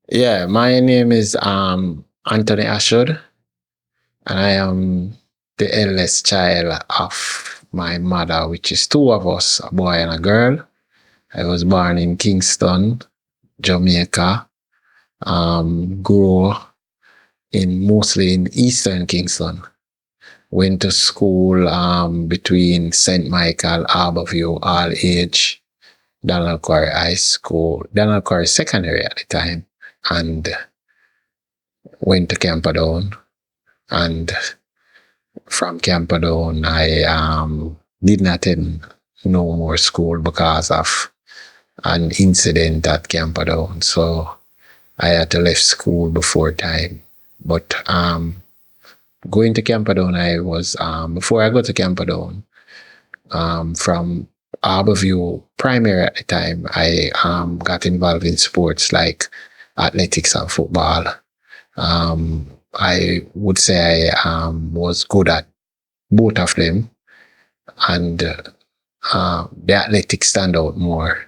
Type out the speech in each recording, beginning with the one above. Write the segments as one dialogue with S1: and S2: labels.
S1: Yeah, my name is Anthony Ashwood, and I am the eldest child of my mother, which is two of us, a boy and a girl. I was born in Kingston, Jamaica. Grew in mostly in Eastern Kingston. Went to school between St. Michael, Harborview, All Age, Donald Quarry High School, Donald Quarry Secondary at the time, and went to Camperdown. And from Camperdown, I did not attend no more school because of an incident at Camperdown. So I had to left school before time. But going to Camperdown, I was before I got to Camperdown, from Harborview Primary at the time, I got involved in sports like athletics and football. I would say I was good at both of them, and the athletics stand out more.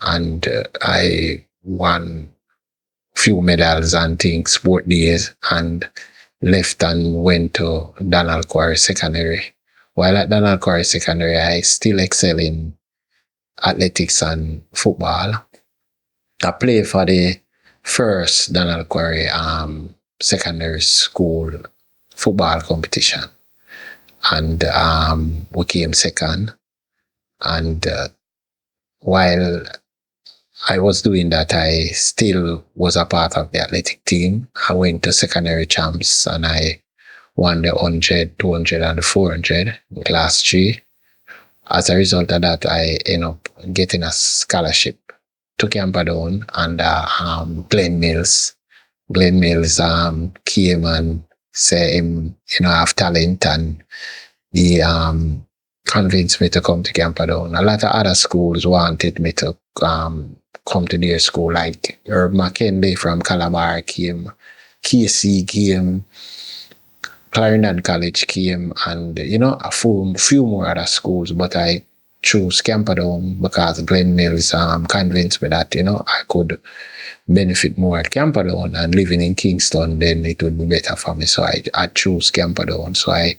S1: And I won few medals and things, sport days, and left and went to Donald Quarry Secondary. While at Donald Quarry Secondary, I still excel in athletics and football. I play for the first Donald Quarry secondary school football competition, and we came second. And while I was doing that, I still was a part of the athletic team. I went to secondary champs and I won the 100, 200, and the 400 in class three. As a result of that, I ended up getting a scholarship to Camperdown and Glenn Mills. Glenn Mills came and said him, have talent, and he convinced me to come to Camperdown. A lot of other schools wanted me to come to their school, like Herb McKinley from Calabar came, KC came, Clarendon College came, and a few more other schools, but I chose Camperdown because Glenn Mills convinced me that I could benefit more at Camperdown, and living in Kingston, then it would be better for me. So I chose Camperdown. So I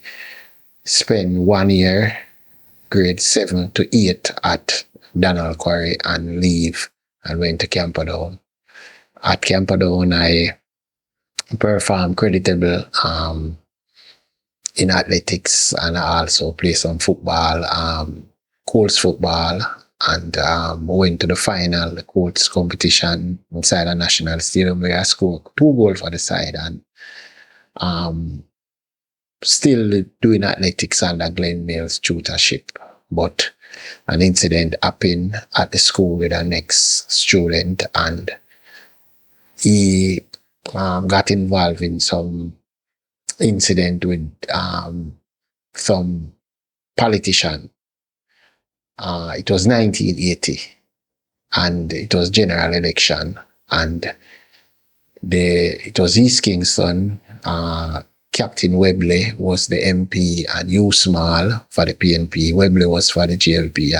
S1: spent 1 year, grade 7 to 8 at Donald Quarry, and leave and went to Camperdown. At Camperdown, I performed creditable in athletics, and I also played some football, Colts football, and went to the final, the Colts competition inside a national stadium where I scored 2 goals for the side, and still doing athletics under Glenn Mills tutorship. But an incident happened at the school with our next student, and he got involved in some incident with some politician. It was 1980, and it was general election, and it was East Kingston. Captain Webley was the MP, and Hugh Small for the PNP. Webley was for the GLP,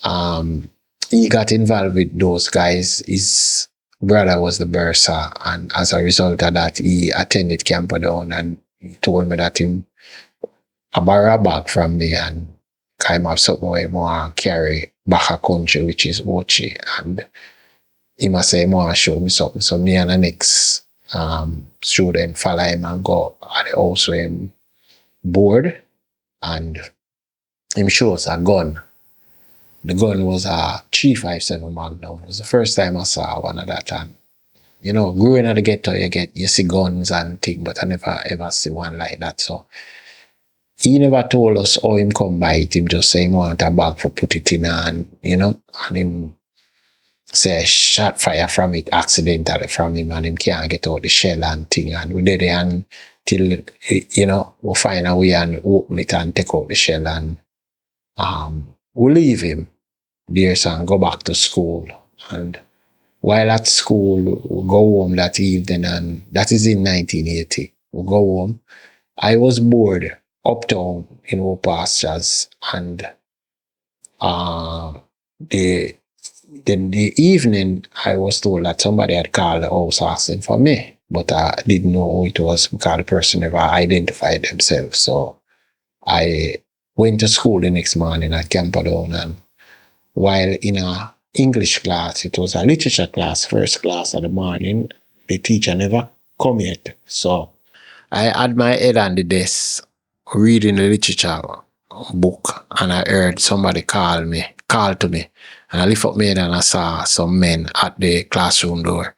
S1: and he got involved with those guys. His brother was the bursar, and as a result of that, he attended Camperdown, and he told me that him borrow a bag from me and kind of something where he want to carry back a country, which is Ochi, and he must say he want to show me something. So me and the next student follow him and go at the house with him board, and him show us a gun. The gun was a 357 Magnum. It was the first time I saw one of that. And growing at the ghetto, you see guns and things, but I never ever see one like that. So he never told us how him come by it. Him just say he want a bag for put it in, and him say shot fire from it accidentally from him, and him can't get out the shell and thing. And we did it until we find a way and open it and take out the shell, and we leave him there and go back to school. And while at school, we go home that evening, and that is in 1980. We go home. I was bored uptown in our pastures, and the then the evening, I was told that somebody had called the house asking for me, but I didn't know who it was because the person never identified themselves. So I went to school the next morning at Camperdown, and while in a English class, it was a literature class, first class of the morning, the teacher never come yet. So I had my head on the desk reading the literature book, and I heard somebody call to me. And I lift up my head and I saw some men at the classroom door.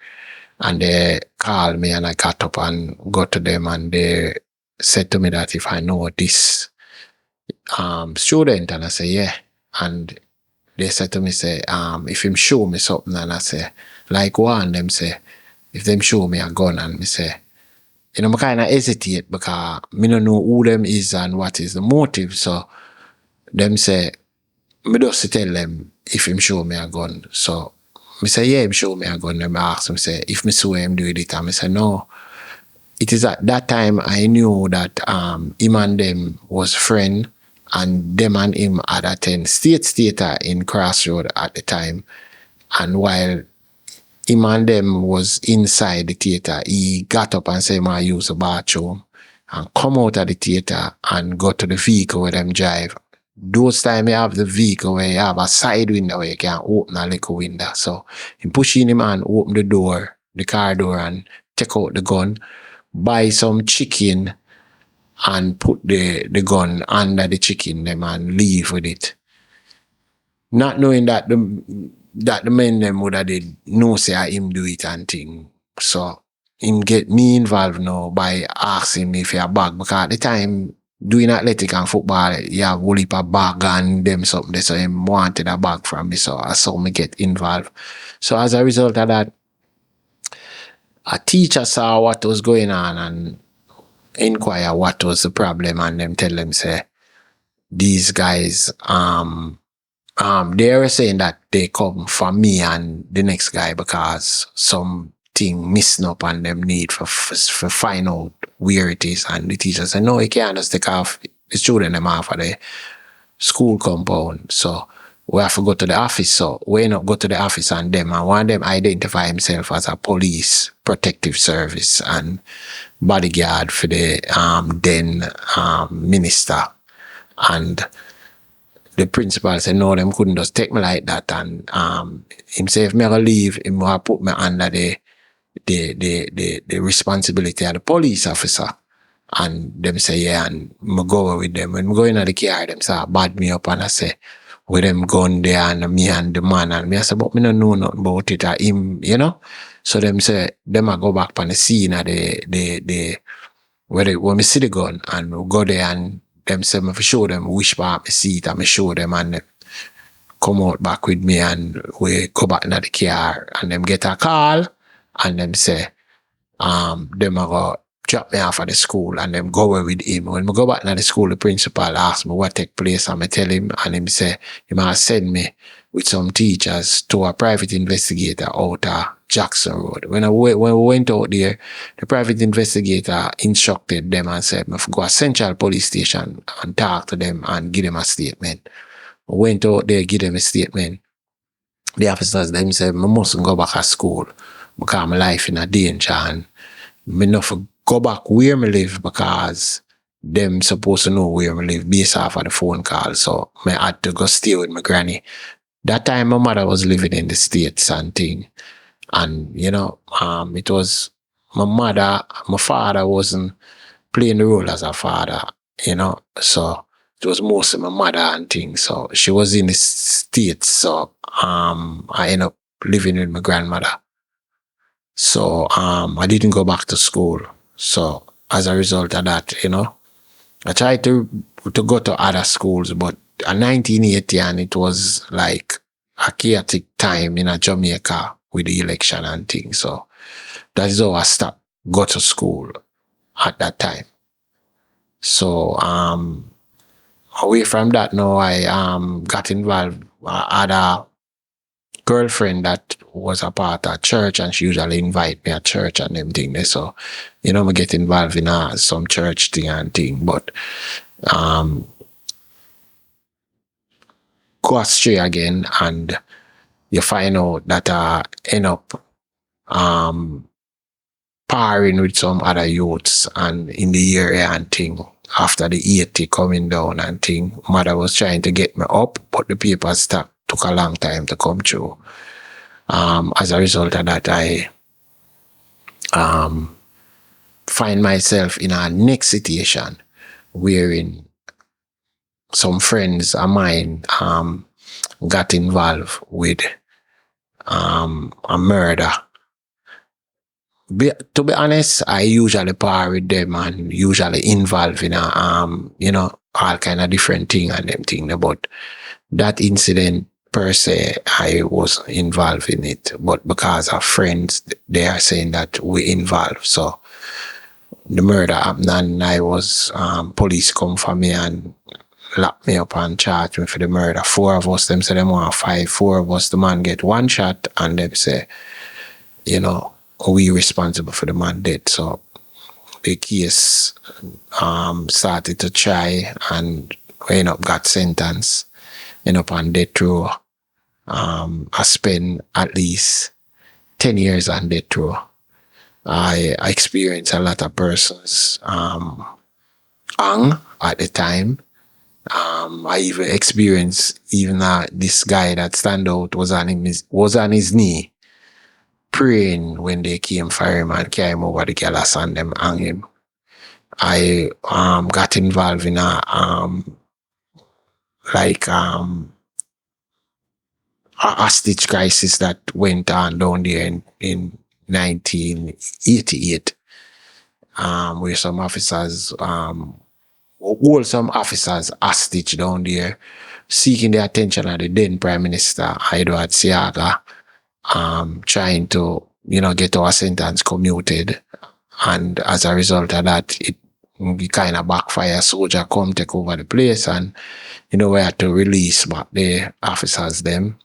S1: And they called me and I got up and got to them, and they said to me that if I know this student, and I say yeah. And they said to me, say, if him show me something, and I say, like one, them say, if them show me a gun, and me say, I kind of hesitate because me don't know who them is and what is the motive. So them say, me just tell them if him show me a gun. So me say, yeah, him show me a gun. Them ask me, say, if me saw him do it, and me say, no. It is at that time I knew that him and them was friend, and them and him had attend State Theatre in Crossroad at the time. And while him and them was inside the theatre, he got up and said, I use the bathroom, and come out of the theatre and go to the vehicle where them drive. Those time you have the vehicle where you have a side window where you can open a little window. So he pushing him and open the door, the car door, and take out the gun, buy some chicken, and put the gun under the chicken them and leave with it. Not knowing that the men them would have did know say him do it and thing. So him get me involved now by asking me if you bag, because at the time doing athletic and football, you have whole heap of bag and them something. So him wanted a bag from me. So I saw me get involved. So as a result of that, a teacher saw what was going on and inquire what was the problem, and them tell them say these guys they were saying that they come for me and the next guy because something missing up and them need for find out where it is. And the teacher said, no, you can't just take off the student them off of the school compound. So we have to go to the office. So we end up go to the office, and one of them identify himself as a police protective service and bodyguard for the then minister. And the principal said, no, them couldn't just take me like that. And him say, if me ever leave, him will put me under the responsibility of the police officer. And them say, yeah, and I go with them. When I go in the car, them say, bad me up, and I say, with them gun there and me and the man, and me I say, but me don't know nothing about it or him, So them say, them I go back on the scene of the when me see the gun, and we go there, and them say me for show them which part me see it, and me show them, and them come out back with me, and we go back into the car, and them get a call, and them say, them are go drop me off at the school, and them go away with him. When we go back to the school, the principal asked me what take place, and I tell him, and him say, he might send me with some teachers to a private investigator out of Jackson Road. When we went out there, the private investigator instructed them and said, I go to Central Police Station and talk to them and give them a statement. We went out there, give them a statement. The officers them said, I mustn't go back to school because my life in a danger, and I not go back where I live because them supposed to know where I live based off of the phone call. So I had to go stay with my granny. That time my mother was living in the States and thing. And, it was my mother, my father wasn't playing the role as a father, So it was mostly my mother and things. So she was in the States. So I ended up living with my grandmother. So I didn't go back to school. So as a result of that, I tried to go to other schools, but in 1980, and it was like a chaotic time in Jamaica with the election and things. So that is how I stopped go to school at that time. So away from that now, I got involved. I had a girlfriend that was a part of church, and she usually invite me at church and them things. So, I get involved in some church thing and thing, but go astray again, and you find out that end up parring with some other youths and in the area and thing. After the 80 coming down and thing, mother was trying to get me up, but the papers took a long time to come through. As a result of that, I find myself in a next situation wherein some friends of mine got involved with a murder. To be honest, I usually par with them and usually involved in all kind of different thing and them thing. But that incident per se, I was involved in it. But because of friends, they are saying that we involved. So the murder happened and I was, police come for me and lock me up and charge me for the murder. 4 of us, them say them want 5. 4 of us, the man get 1 shot and them say, we responsible for the man dead. So the case started to try and we end up got sentenced, end up on death row. I spent at least 10 years on death row. I experienced a lot of persons hung at the time. I even experienced this guy that stand out was on his knee praying when they came for him and carry him over the gallows and them hang him. I got involved in a hostage crisis that went on down there in 1988, where some officers hold some officers hostage down there, seeking the attention of the then Prime Minister Edward Seaga, trying to, get our sentence commuted. And as a result of that, it kind of backfire. Soldier come take over the place and, we had to release back the officers them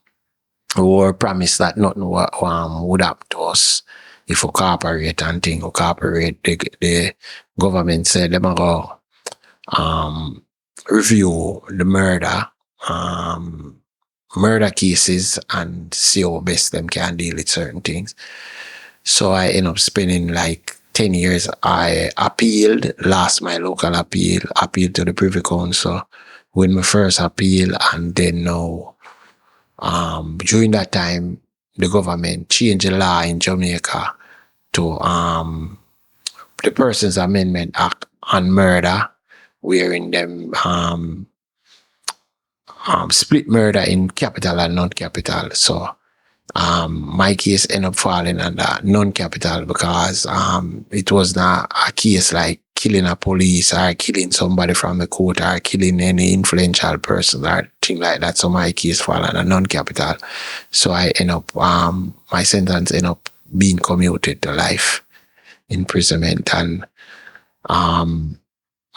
S1: who were promised that nothing would happen to us if we cooperate and things. We cooperate. The government said they go review the murder cases and see how best them can deal with certain things. So I ended up spending like 10 years. I appealed, lost my local appealed to the Privy Council, win my first appeal, and then now, during that time, the government changed the law in Jamaica to the Persons Amendment Act on murder, wherein them split murder in capital and non-capital. So my case ended up falling under non-capital because it was not a case like killing a police or killing somebody from the court or killing any influential person or thing like that. So my case fall under non-capital. So I end up my sentence ended up being commuted to life imprisonment, and I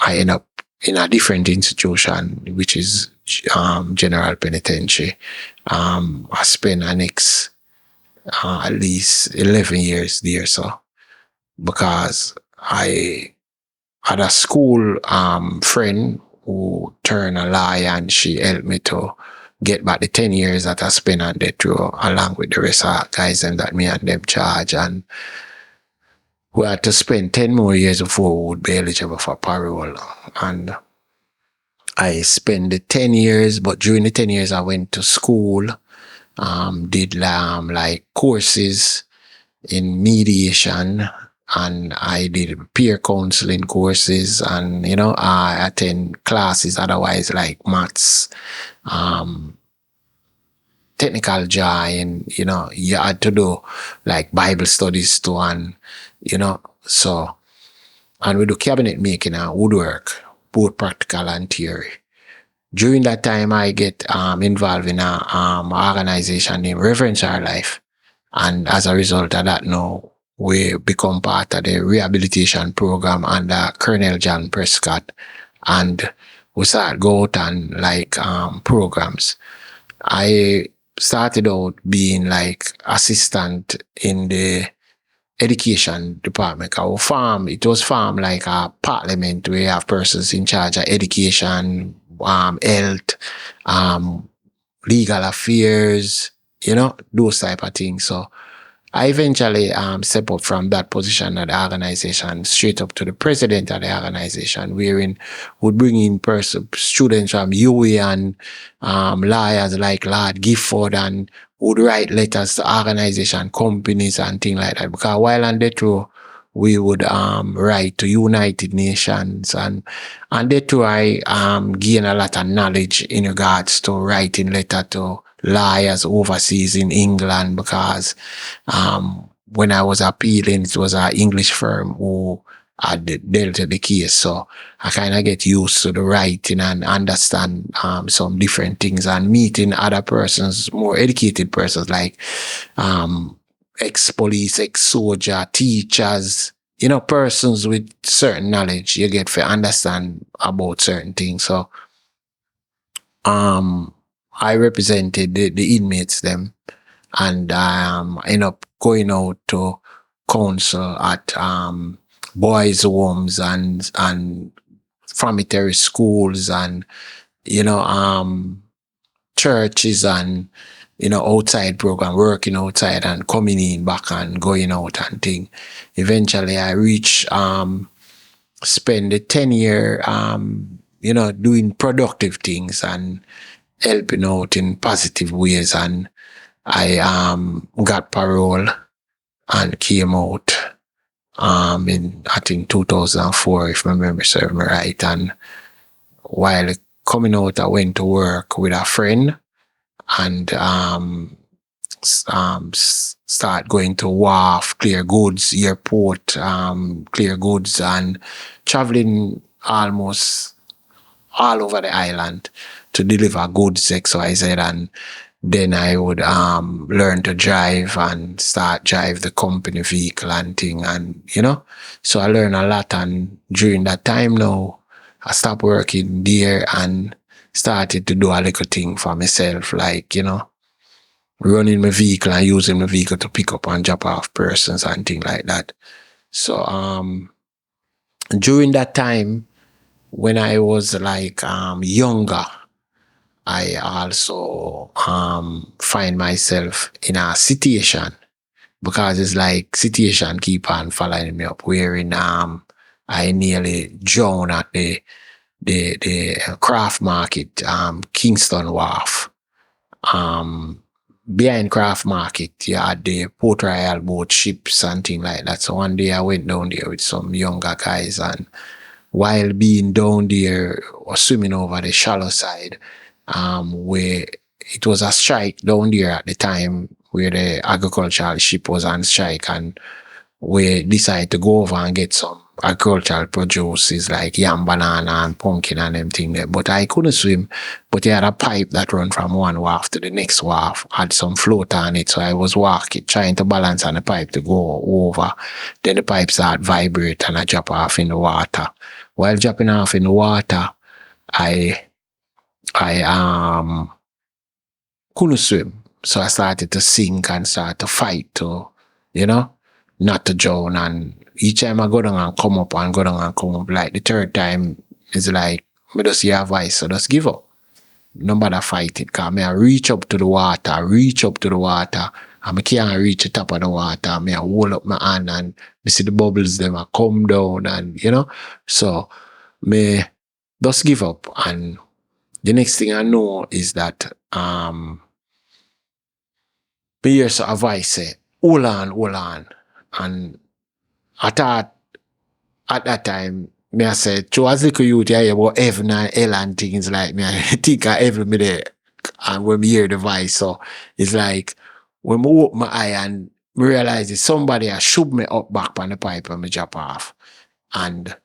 S1: end up in a different institution, which is General Penitentiary. I spent the next at least 11 years there, so because I had a school friend who turned a lawyer and she helped me to get back the 10 years that I spent on death row along with the rest of the guys and that me and them charge, and we had to spend 10 more years before we would be eligible for parole. And I spent the 10 years, but during the 10 years I went to school, did like courses in mediation, and I did peer counseling courses, and I attend classes otherwise like maths, technical drawing, you had to do like Bible studies too, and so, and we do cabinet making and woodwork, both practical and theory. During that time, I get involved in a organization named Reverential Life, and as a result of that, now we become part of the rehabilitation program under Colonel John Prescott, and we start go out and like programs. I started out being like assistant in the education department. Our farm, it was farm like a parliament where you have persons in charge of education, health, legal affairs, those type of things. So I eventually step up from that position at the organization straight up to the president of the organization, wherein would bring in students from UWI and lawyers like Lord Gifford, and would write letters to organization, companies, and things like that. Because while on the tour, we would write to United Nations, and that too I gain a lot of knowledge in regards to writing letter to lawyers overseas in England, because when I was appealing, it was an English firm who had dealt with the case. So I kind of get used to the writing and understand some different things, and meeting other persons, more educated persons like ex-police, ex-soldier, teachers, persons with certain knowledge. You get to understand about certain things. So I represented the inmates them, and end up going out to counsel at boys' homes and formatory schools, and churches, and outside program, working outside and coming in back and going out and thing. Eventually I reach spend a 10-year doing productive things and helping out in positive ways, and I got parole and came out in, I think, 2004, if my memory serves me right. And while coming out, I went to work with a friend, and start going to wharf, clear goods, airport, clear goods, and traveling almost all over the island to deliver goods, XYZ. And then I would learn to drive and start drive the company vehicle and thing, and so I learned a lot. And during that time now, I stopped working there and started to do a little thing for myself, like running my vehicle and using my vehicle to pick up and drop off persons and things like that. So during that time, when I was like younger, I also find myself in a situation, because it's like situation keep on following me up, wherein I nearly drowned at the craft market, Kingston Wharf. Behind craft market, you had the Port Royal boat ships and things like that. So one day I went down there with some younger guys, and while being down there or swimming over the shallow side, where it was a strike down there at the time, where the agricultural ship was on strike, and we decided to go over and get some agricultural produce like yam, banana, and pumpkin and them thing there. But I couldn't swim, but they had a pipe that run from one wharf to the next wharf, had some float on it, so I was walking, trying to balance on the pipe to go over. Then the pipe started vibrate and I drop off in the water. While dropping off in the water, I couldn't swim. So I started to sink and start to fight to, not to drown. And each time I go down and come up and go down and come up, like the third time, it's like, me just hear a voice, so just give up. No matter fight it, because I reach up to the water, and I can't reach the top of the water. I hold up my hand and I see the bubbles, them I come down, and so me just give up. And the next thing I know is that me hear a voice say, hold on. And I thought at that time, me I said, to as little youth, I hear about heaven and hell and things like me. I think I ever me there. And when me hear the voice, so it's like, when I open my eye and me realize it's somebody has shoved me up back on the pipe and me drop off. And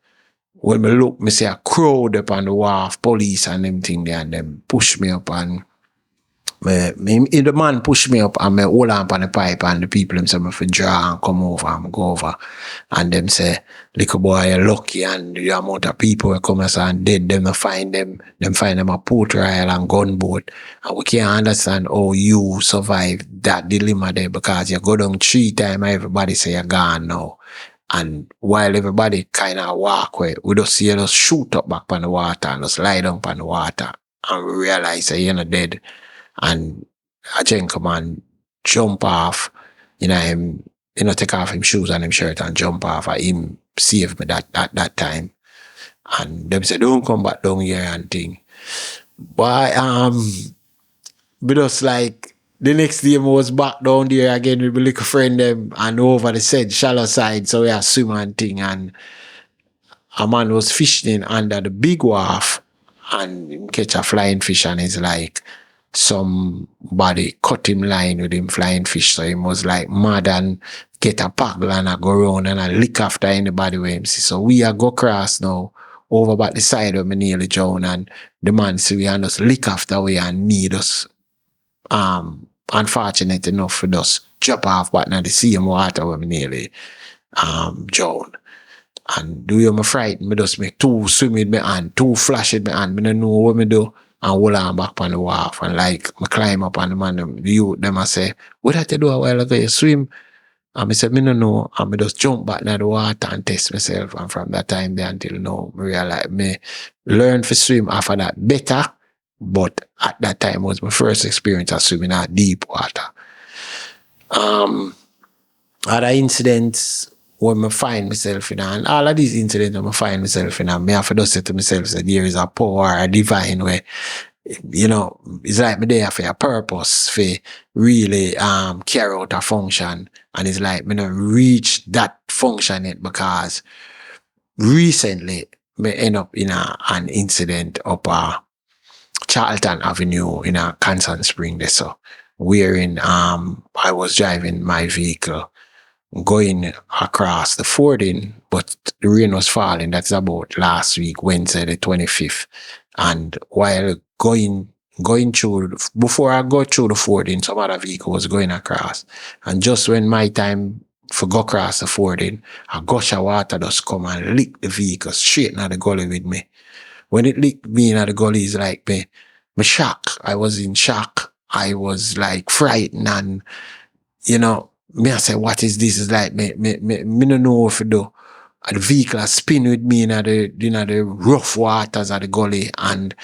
S1: when me look, me see a crowd up on the wharf, police and them thing there, and them push me up, and the man push me up and me hold on the pipe, and the people them say me for draw and come over and go over, and them say, little boy, you're lucky, and the amount of people who come and dead, them find them a Port Royal and gunboat, and we can't understand how you survive that dilemma there, because you go down 3 times, everybody say you're gone now. And while everybody kind of walk away, we just see you just shoot up back on the water and just lie down on the water, and we realize that you're not dead. And a gentleman jump off, him, take off him shoes and him shirt and jump off. And him save me that at that time. And them say, don't come back down here and thing. But but just like the next day I was back down there again with my little friend them and over the said shallow side, so we are swim and thing, and a man was fishing under the big wharf and him catch a flying fish, and it's like somebody cut him line with him flying fish, so he was like mad and get a paddle and I go around and I lick after anybody with him see. So we are go cross now over by the side of me nearly drown, and the man see we and just lick after we and me just unfortunate enough for just drop off but now the same water where me nearly drown. And do you me frightened, me just make two swim with me hand, two flash with me hand, me don't know what me do, and hold on back on the wharf, and like me climb up on the man, the youth them I say, what did you do a while ago, you swim? And I said, me no know, and me just jump back in the water and test myself, and from that time there until now, me realize me learn to swim after that better, but at that time was my first experience of swimming at deep water. Other incidents when I find myself in, and all of these incidents when I find myself in, me have to just say to myself that there is a power, a divine where, it's like me there for a purpose, for really carry out a function, and it's like me not reach that function yet because recently me end up in an incident up Charlton Avenue in a Constant Spring there, so wherein I was driving my vehicle going across the fording, but the rain was falling. That's about last week, Wednesday the 25th. And while going through, before I go through the fording, some other vehicle was going across. And just when my time for go across the fording, a gush of water just come and lick the vehicle straight in the gully with me. When it licked me in the gully, it's like me shock. I was in shock. I was like frightened, and me I say, what is this? It's like me don't know what to do. And the vehicle spin with me in the rough waters of the gully, and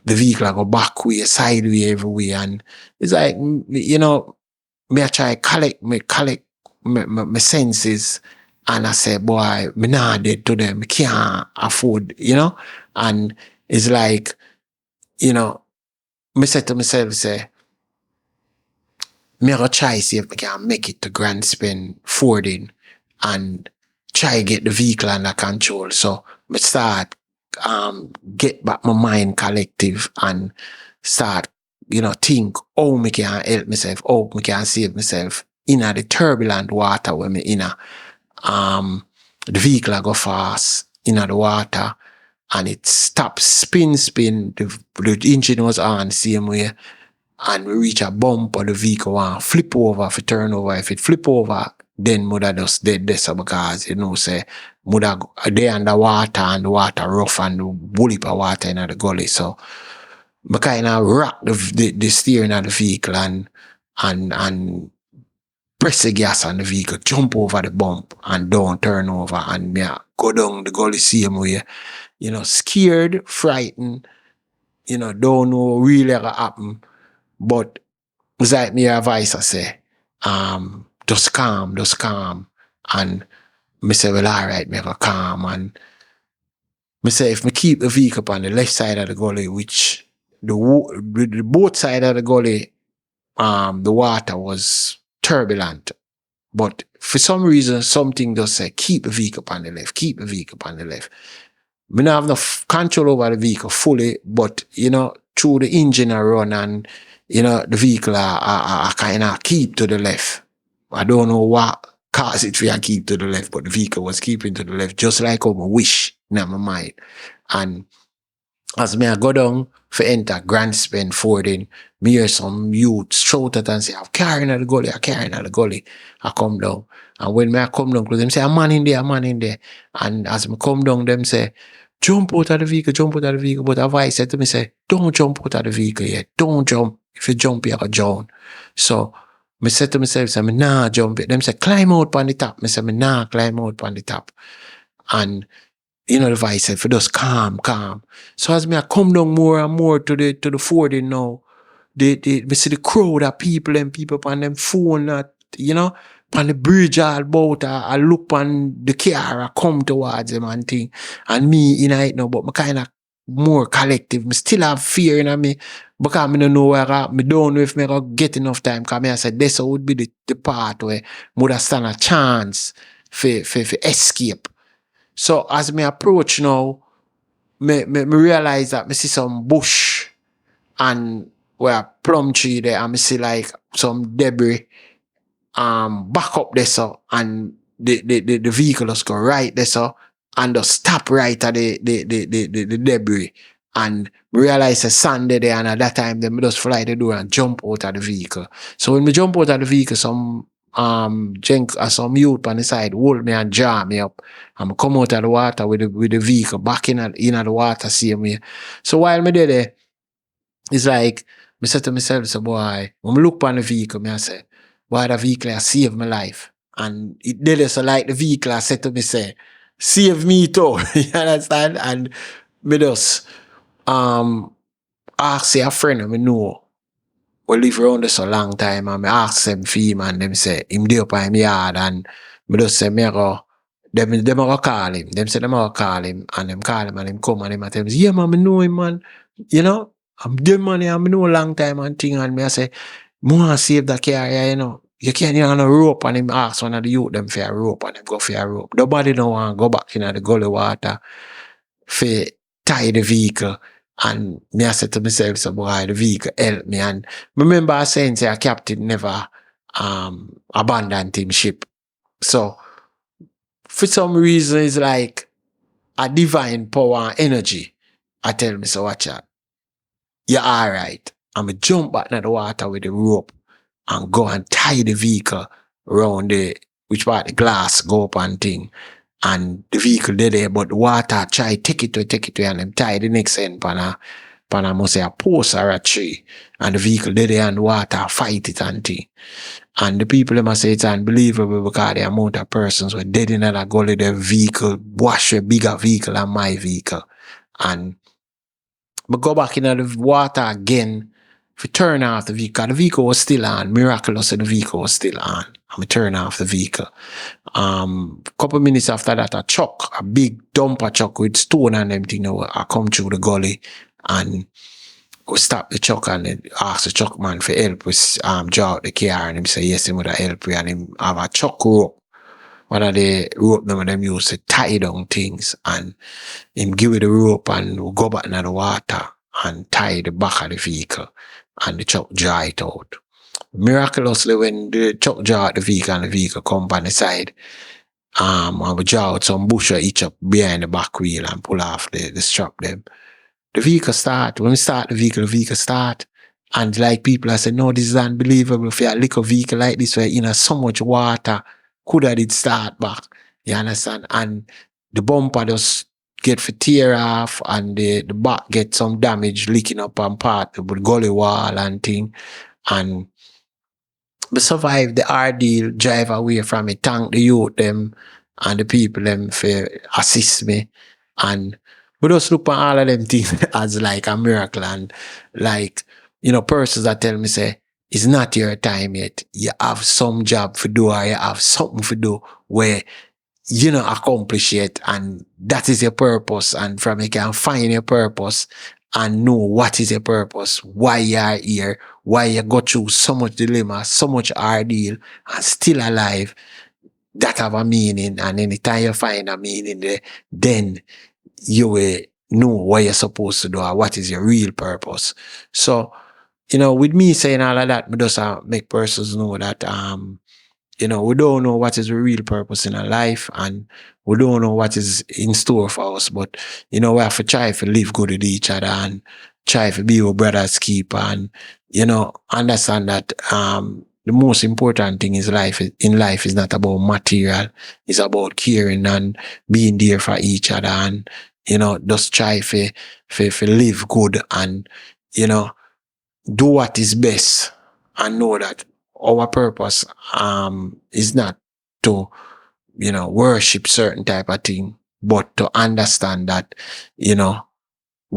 S1: the vehicle go back way, sideway, everywhere. And it's like, me I try collect my senses, and I say, boy, me not dead to them. Me can't afford, and it's like, me say to myself, say, me go try see if I can make it to Grand Spin fording and try get the vehicle under control. So me start get back my mind collective and start, think how me can help myself, how me can save myself in the turbulent water where me in the vehicle go fast in the water and it stops spin, the engine was on same way. And we reach a bump or the vehicle and flip over if it turn over. If it flip over, then mother just dead there because say mother there under water and the water rough and the bully of water in the gully. So I kind of rock the steering of the vehicle and press the gas on the vehicle, jump over the bump and don't turn over, and me go down the gully same way. Scared, frightened, don't know really what happen. But it's like me advice I say, just calm. And me say, well, all right, me go calm. And me say, if me keep the vehicle on the left side of the gully, which the both side of the gully, the water was turbulent. But for some reason, something just say, keep the vehicle on the left. Me not have enough control over the vehicle fully, but, through the engine I run and, the vehicle I kind of keep to the left. I don't know what caused it for I keep to the left, but the vehicle was keeping to the left, just like how I wish in my mind. And as me I go down for enter Grand Spend fording, me hear some youth shout at and say, I'm carrying out the gully. I come down. And when I come down, them say, a man in there. And as I come down, them say, jump out of the vehicle. But a voice said to me, say, don't jump out of the vehicle yet. Don't jump. If you jump, you're going to drown. So I said to myself, say, me nah jump it. Them say, climb out on the top. I said, me nah climb out on the top. And the voice said, for just calm. So as me I come down more and more to the fording now, we see the crowd of people and people on them phone, on the bridge all about, I look on the car, I come towards them and thing. And me, it now, but I kind of more collective. I still have fear in me because I don't know where I don't know if I get enough time. Because I said this would be the part where I would stand a chance for escape. So as me approach now, me realize that I see some bush and where plum tree there, and I see like some debris back up there, so, and the vehicle just go right there, so, and just stop right at the debris. And realize a Sunday there, and at that time, them just fly the door and jump out of the vehicle. So when we jump out of the vehicle, some some youth on the side hold me and jar me up. And I come out of the water with the vehicle back in the water, same way. So while me there, it's like, I said to myself, so boy, when I look on the vehicle, I say, boy, the vehicle has saved my life. And it did so like the vehicle, I said to me, say, save me too. You understand? And me just ask a friend I know we live around this a long time, and I ask them for him, and them say him dey up in my yard, and me just say me go them go call him. Them say them go call him, and them call him, and him come, and him tell me, yeah man, I know him, man. I'm them money, I know a long time and thing, and me I say, more save that car, You can't even a rope, and him ask one of the youth them for a rope, and them go for a rope. Nobody don't want to go back in the gully water for tie the vehicle. And me I said to myself, so boy, the vehicle help me. And remember I saying, say a captain never abandoned him ship. So for some reason, it's like a divine power and energy. I tell me, so watch out. You're all right. I'm going to jump back in the water with the rope and go and tie the vehicle around which part the glass go up and thing. And the vehicle did there, but the water try take it away, and them tie the next end pan a must say a post or a tree. And the vehicle did there and the water fight it and thing. And the people them say it's unbelievable because the amount of persons were dead in that gully, their vehicle, wash a bigger vehicle than my vehicle. And but go back in the water again to turn off the vehicle. The vehicle was still on. Miraculously, the vehicle was still on. I turn off the vehicle. Couple minutes after that, a big dumper truck with stone and everything, I come through the gully and we stop the truck and ask the truck man for help with draw out the car, and him say yes, him would help you, and him have a truck rope. One of the rope them use to tie down things, and him give it the rope and we go back in the water and tie the back of the vehicle and the truck dry it out. Miraculously, when the truck draw out the vehicle and the vehicle come on the side, and we draw out some bush each up behind the back wheel and pull off the strap them. The vehicle start. When we start the vehicle start. And like people I said, no, this is unbelievable. For a little vehicle like this where in so much water, could have it start back. You understand? And the bumper just get for tear off, and the back get some damage leaking up on part of the gully wall and thing. And we survive the ordeal, drive away from it, thank the youth them and the people them for assist me. And we just look at all of them things as like a miracle, and like, persons that tell me say, it's not your time yet. You have some job to do, or you have something to do where you not accomplish it, and that is your purpose. And from you can find your purpose and know what is your purpose, why you are here, why you go through so much dilemma, so much ordeal, and still alive. That have a meaning, and anytime you find a meaning there, then you will know what you're supposed to do or what is your real purpose. So, with me saying all of that, we just make persons know that we don't know what is the real purpose in our life, and we don't know what is in store for us, but we have to try to live good with each other and try to be our brother's keeper, and understand that the most important thing is in life is not about material, it's about caring and being there for each other, and just try to live good, and do what is best, and know that our purpose is not to worship certain type of thing, but to understand that we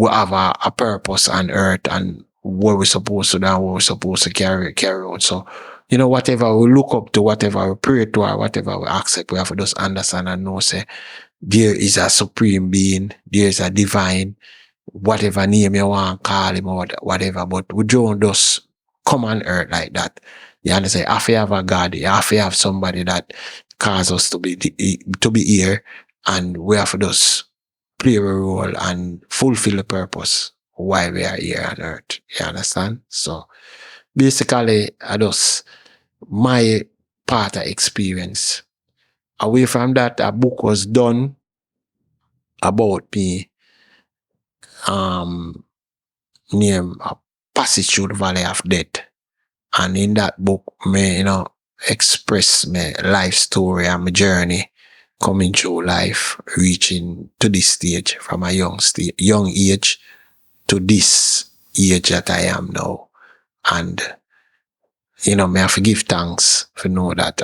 S1: have a purpose on earth, and what we're supposed to do and what we're supposed to carry out. So, whatever we look up to, whatever we pray to, or whatever we accept, we have to just understand and know, say, there is a supreme being, there is a divine, whatever name you want to call him or whatever, but we don't just come on earth like that. You understand? You have to have a God, you have to have somebody that cause us to be here, and we have to just play a role and fulfill the purpose why we are here on earth. You understand? So basically, I just my part of experience. Away from that, a book was done about me, named Passage Through the Valley of Death. And in that book, me, express my life story and my journey coming through life, reaching to this stage from a young age to this age that I am now. And, may I have to give thanks for know that,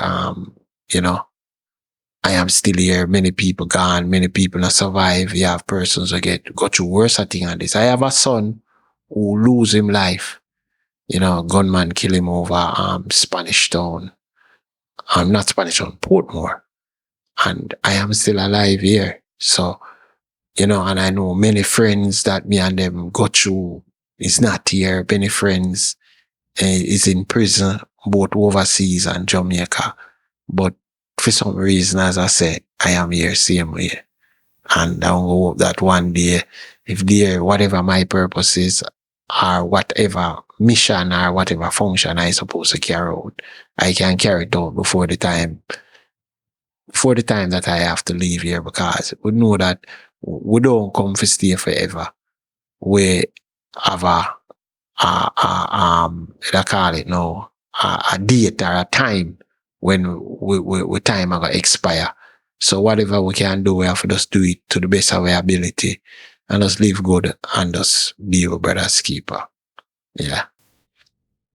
S1: I am still here. Many people gone, many people not survive. You have persons who go through worse thing than this. I have a son who lose him life. Gunman kill him over Spanish Town. Not Spanish Town, Portmore. And I am still alive here. So, and I know many friends that me and them go through is not here. Many friends is in prison, both overseas and Jamaica. But for some reason, as I said, I am here same way. And I hope that one day, if there, whatever my purpose is, or whatever mission or whatever function I supposed to carry out, I can carry it out before the time that I have to leave here, because we know that we don't come to stay forever. We have I call it now, a date or a time when we time are going to expire. So whatever we can do, we have to just do it to the best of our ability and just live good and just be your brother's keeper. Yeah.